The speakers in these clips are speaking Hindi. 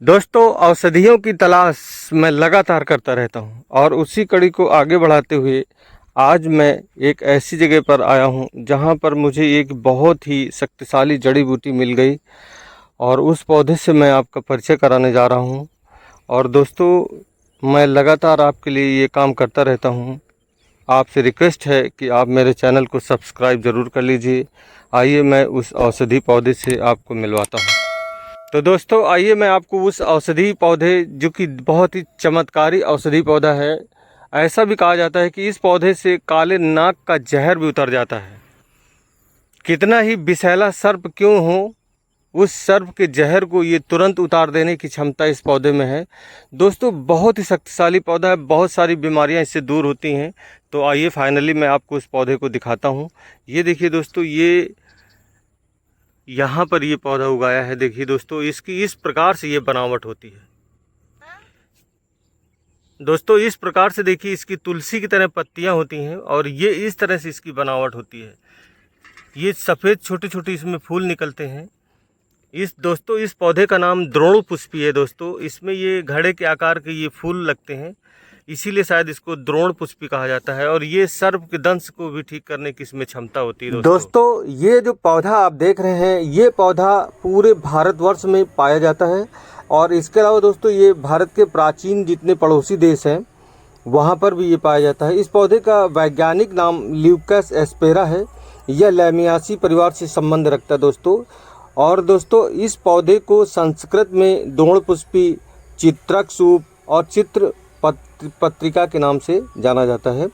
दोस्तों, औषधियों की तलाश मैं लगातार करता रहता हूं और उसी कड़ी को आगे बढ़ाते हुए आज मैं एक ऐसी जगह पर आया हूं जहां पर मुझे एक बहुत ही शक्तिशाली जड़ी बूटी मिल गई और उस पौधे से मैं आपका परिचय कराने जा रहा हूं। और दोस्तों, मैं लगातार आपके लिए ये काम करता रहता हूं। आपसे रिक्वेस्ट है कि आप मेरे चैनल को सब्सक्राइब ज़रूर कर लीजिए। आइए मैं उस औषधि पौधे से आपको मिलवाता हूं। तो दोस्तों, आइए मैं आपको उस औषधि पौधे, जो कि बहुत ही चमत्कारी औषधि पौधा है, ऐसा भी कहा जाता है कि इस पौधे से काले नाग का जहर भी उतर जाता है। कितना ही विषैला सर्प क्यों हो, उस सर्प के जहर को ये तुरंत उतार देने की क्षमता इस पौधे में है। दोस्तों, बहुत ही शक्तिशाली पौधा है, बहुत सारी बीमारियां इससे दूर होती हैं। तो आइए फाइनली मैं आपको इस पौधे को दिखाता हूँ। ये देखिए दोस्तों, ये यहाँ पर ये पौधा उगाया है। देखिए दोस्तों, इसकी इस प्रकार से ये बनावट होती है। दोस्तों, इस प्रकार से देखिए, इसकी तुलसी की तरह पत्तियां होती हैं और ये इस तरह से इसकी बनावट होती है। ये सफ़ेद छोटे छोटे इसमें फूल निकलते हैं। इस पौधे का नाम द्रोण पुष्पी है। दोस्तों, इसमें ये घड़े के आकार के ये फूल लगते हैं, इसीलिए शायद इसको द्रोण पुष्पी कहा जाता है। और ये सर्प के दंश को भी ठीक करने की इसमें क्षमता होती है। दोस्तों, ये जो पौधा आप देख रहे हैं, ये पौधा पूरे भारतवर्ष में पाया जाता है। और इसके अलावा दोस्तों, ये भारत के प्राचीन जितने पड़ोसी देश हैं वहाँ पर भी ये पाया जाता है। इस पौधे का वैज्ञानिक नाम ल्यूकस एस्पेरा है। यह लैमियासी परिवार से संबंध रखता है दोस्तों। और दोस्तों, इस पौधे को संस्कृत में द्रोणपुष्पी, चित्रकसूप और चित्र पत्रिका के नाम से जाना जाता है।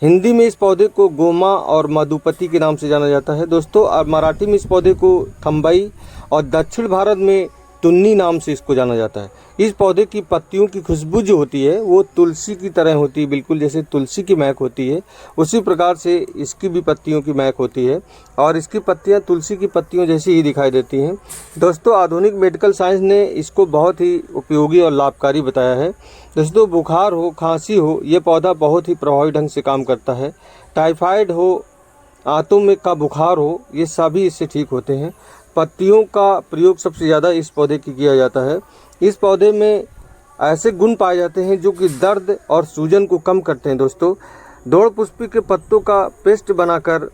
हिंदी में इस पौधे को गोमा और मधुपति के नाम से जाना जाता है दोस्तों। और मराठी में इस पौधे को थम्बई और दक्षिण भारत में तुन्नी नाम से इसको जाना जाता है। इस पौधे की पत्तियों की खुशबू जो होती है वो तुलसी की तरह होती है। बिल्कुल जैसे तुलसी की महक होती है, उसी प्रकार से इसकी भी पत्तियों की महक होती है और इसकी पत्तियां तुलसी की पत्तियों जैसी ही दिखाई देती हैं। दोस्तों, आधुनिक मेडिकल साइंस ने इसको बहुत ही उपयोगी और लाभकारी बताया है। दोस्तों, बुखार हो, खांसी हो, ये पौधा बहुत ही प्रभावी ढंग से काम करता है। टाइफाइड हो, आंतों में का बुखार हो, ये सभी इससे ठीक होते हैं। पत्तियों का प्रयोग सबसे ज़्यादा इस पौधे की किया जाता है। इस पौधे में ऐसे गुण पाए जाते हैं जो कि दर्द और सूजन को कम करते हैं। दोस्तों, द्रोणपुष्पी के पत्तों का पेस्ट बनाकर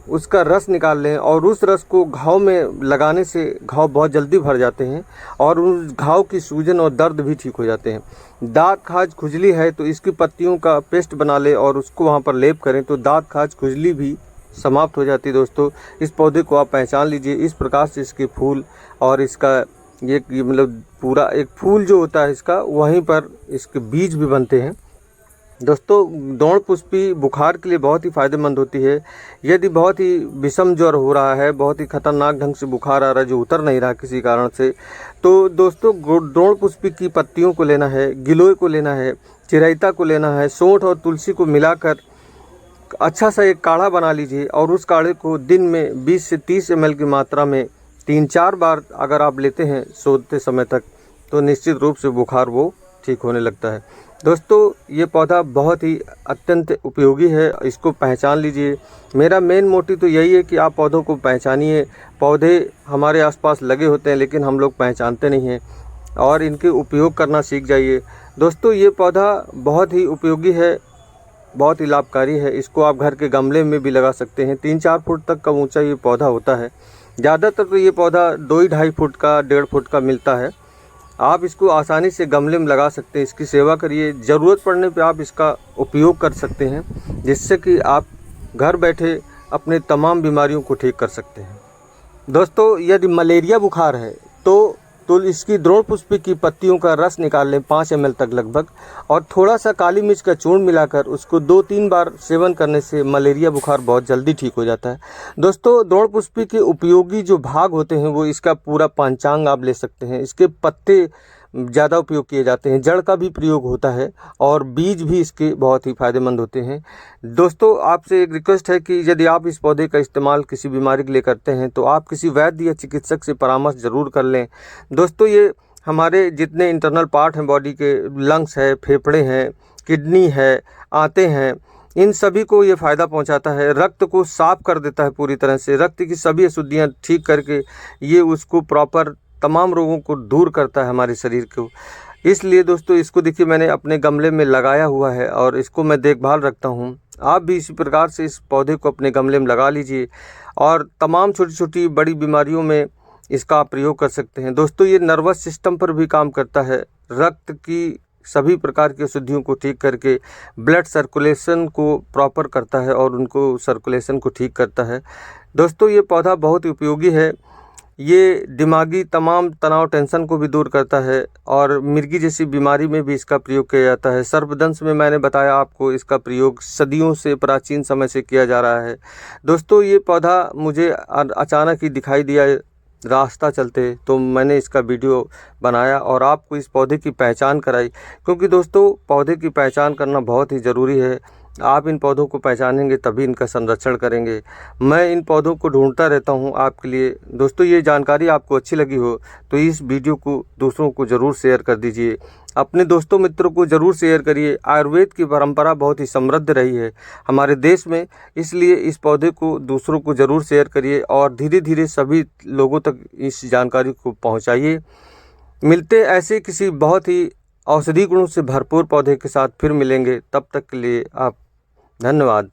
उसका रस निकाल लें और उस रस को घाव में लगाने से घाव बहुत जल्दी भर जाते हैं और उस घाव की सूजन और दर्द भी ठीक हो जाते हैं। दाँत खाज खुजली है तो इसकी पत्तियों का पेस्ट बना लें और उसको वहाँ पर लेप करें तो दाँत खाज खुजली भी समाप्त हो जाती है। दोस्तों, इस पौधे को आप पहचान लीजिए। इस प्रकार से इसके फूल और इसका ये मतलब पूरा एक फूल जो होता है इसका, वहीं पर इसके बीज भी बनते हैं। दोस्तों, द्रोणपुष्पी बुखार के लिए बहुत ही फ़ायदेमंद होती है। यदि बहुत ही विषम ज्वर हो रहा है, बहुत ही खतरनाक ढंग से बुखार आ रहा है जो उतर नहीं रहा किसी कारण से, तो दोस्तों द्रोणपुष्पी की पत्तियों को लेना है, गिलोय को लेना है, चिरैता को लेना है, सौंठ और तुलसी को मिलाकर अच्छा सा एक काढ़ा बना लीजिए और उस काढ़े को दिन में 20 से 30 ml की मात्रा में 3-4 बार अगर आप लेते हैं सोते समय तक, तो निश्चित रूप से बुखार वो ठीक होने लगता है। दोस्तों, ये पौधा बहुत ही अत्यंत उपयोगी है, इसको पहचान लीजिए। मेरा मेन मोटिव तो यही है कि आप पौधों को पहचानिए। पौधे हमारे आसपास लगे होते हैं लेकिन हम लोग पहचानते नहीं हैं और इनके उपयोग करना सीख जाइए। दोस्तों, ये पौधा बहुत ही उपयोगी है, बहुत ही लाभकारी है। इसको आप घर के गमले में भी लगा सकते हैं। 3-4 फुट तक का ऊंचा ये पौधा होता है। ज़्यादातर तो ये पौधा 2-2.5 फुट का, 1.5 फुट का मिलता है। आप इसको आसानी से गमले में लगा सकते हैं। इसकी सेवा करिए, ज़रूरत पड़ने पे आप इसका उपयोग कर सकते हैं, जिससे कि आप घर बैठे अपने तमाम बीमारियों को ठीक कर सकते हैं। दोस्तों, यदि मलेरिया बुखार है तो इसकी द्रोणपुष्पी की पत्तियों का रस निकाल लें 5 ml तक लगभग, और थोड़ा सा काली मिर्च का चूर्ण मिलाकर उसको 2-3 बार सेवन करने से मलेरिया बुखार बहुत जल्दी ठीक हो जाता है। दोस्तों, द्रोणपुष्पी के उपयोगी जो भाग होते हैं वो इसका पूरा पंचांग आप ले सकते हैं। इसके पत्ते ज़्यादा उपयोग किए जाते हैं, जड़ का भी प्रयोग होता है और बीज भी इसके बहुत ही फ़ायदेमंद होते हैं। दोस्तों, आपसे एक रिक्वेस्ट है कि यदि आप इस पौधे का इस्तेमाल किसी बीमारी के लिए करते हैं तो आप किसी वैद्य या चिकित्सक से परामर्श ज़रूर कर लें। दोस्तों, ये हमारे जितने इंटरनल पार्ट हैं बॉडी के, लंग्स है, फेफड़े हैं, किडनी है, आंतें हैं, इन सभी को ये फ़ायदा पहुंचाता है। रक्त को साफ कर देता है पूरी तरह से, रक्त की सभी अशुद्धियां ठीक करके ये उसको प्रॉपर तमाम रोगों को दूर करता है हमारे शरीर को। इसलिए दोस्तों इसको देखिए मैंने अपने गमले में लगाया हुआ है और इसको मैं देखभाल रखता हूँ। आप भी इसी प्रकार से इस पौधे को अपने गमले में लगा लीजिए और तमाम छोटी छोटी बड़ी बीमारियों में इसका आप प्रयोग कर सकते हैं। दोस्तों ये नर्वस सिस्टम पर भी काम करता है, रक्त की सभी प्रकार की अशुद्धियों को ठीक करके ब्लड सर्कुलेशन को प्रॉपर करता है और उनको सर्कुलेशन को ठीक करता है। दोस्तों ये पौधा बहुत ही उपयोगी है। ये दिमागी तमाम तनाव टेंशन को भी दूर करता है और मिर्गी जैसी बीमारी में भी इसका प्रयोग किया जाता है। सर्पदंश में मैंने बताया आपको इसका प्रयोग सदियों से प्राचीन समय से किया जा रहा है। दोस्तों ये पौधा मुझे अचानक ही दिखाई दिया रास्ता चलते, तो मैंने इसका वीडियो बनाया और आपको इस पौधे की पहचान कराई, क्योंकि दोस्तों पौधे की पहचान करना बहुत ही ज़रूरी है। आप इन पौधों को पहचानेंगे तभी इनका संरक्षण करेंगे। मैं इन पौधों को ढूंढता रहता हूं आपके लिए। दोस्तों ये जानकारी आपको अच्छी लगी हो तो इस वीडियो को दूसरों को ज़रूर शेयर कर दीजिए, अपने दोस्तों मित्रों को ज़रूर शेयर करिए। आयुर्वेद की परंपरा बहुत ही समृद्ध रही है हमारे देश में, इसलिए इस पौधे को दूसरों को ज़रूर शेयर करिए और धीरे धीरे सभी लोगों तक इस जानकारी को पहुँचाइए। मिलते ऐसे किसी बहुत ही औषधि गुणों से भरपूर पौधे के साथ फिर मिलेंगे। तब तक के लिए आप धन्यवाद।